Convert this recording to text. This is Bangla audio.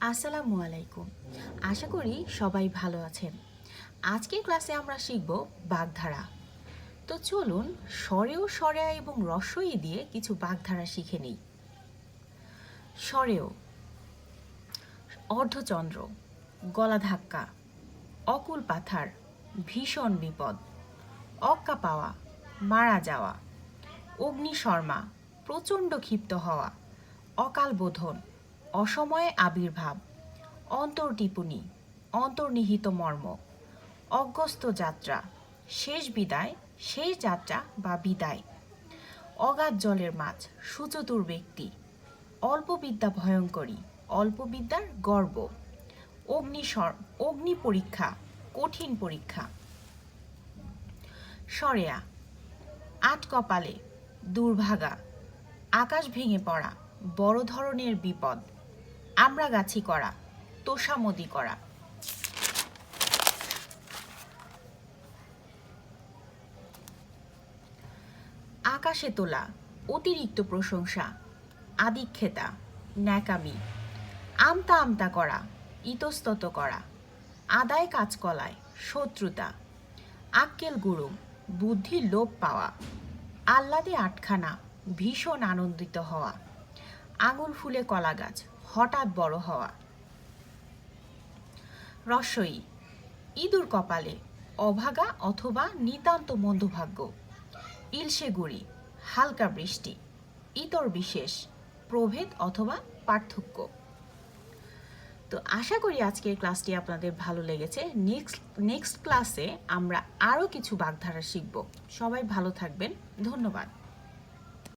আসসালামু আলাইকুম। আশা করি সবাই ভালো আছেন। আজকের ক্লাসে আমরা শিখব বাগধারা। তো চলুন স্বরেয়, স্বরেয়া এবং রস্বই দিয়ে কিছু বাগধারা শিখে নিই। স্বরেয়: অর্ধচন্দ্র, গলা ধাক্কা, অকুল পাথার, ভীষণ বিপদ, অক্কা পাওয়া, মারা যাওয়া, অগ্নিশর্মা, প্রচণ্ড ক্ষিপ্ত হওয়া, অকাল বোধন, অসময়ে আবির্ভাব, অন্তর্টিপুনি, অন্তর্নিহিত মর্ম, অজ্ঞস্ত যাত্রা, শেষ বিদায়, শেষ যাত্রা বা বিদায়, অগাধ জলের মাছ, সুচতুর ব্যক্তি, অল্পবিদ্যা ভয়ঙ্করী, অল্পবিদ্যার গর্ব, অগ্নি পরীক্ষা, কঠিন পরীক্ষা। স্বরেয়া: আট কপালে, দুর্ভাগা, আকাশ ভেঙে পড়া, বড় ধরনের বিপদ, আমড়াগাছি করা, তোষামদি করা। আকাশে তোলা, অতিরিক্ত প্রশংসা, আদিক্ষেতা, ন্যাকামি, আমতা আমতা করা, ইতস্তত করা, আদায় কাজকলায়, শত্রুতা, আক্কেল গুরুম, বুদ্ধির লোপ পাওয়া, আহ্লাদে আটখানা, ভীষণ আনন্দিত হওয়া, আঙুল ফুলে কলা গাছ, হঠাৎ বড় হওয়া। রস্বই: ইঁদুর কপালে, অভাগা অথবা নিতান্ত মন্দভাগ্য, ইলশে গুড়ি, হালকা বৃষ্টি, ইতর বিশেষ, প্রভেদ অথবা পার্থক্য। তো আশা করি আজকের ক্লাসটি আপনাদের ভালো লেগেছে। নেক্সট ক্লাসে আমরা আরও কিছু বাগধারা শিখব। সবাই ভালো থাকবেন। ধন্যবাদ।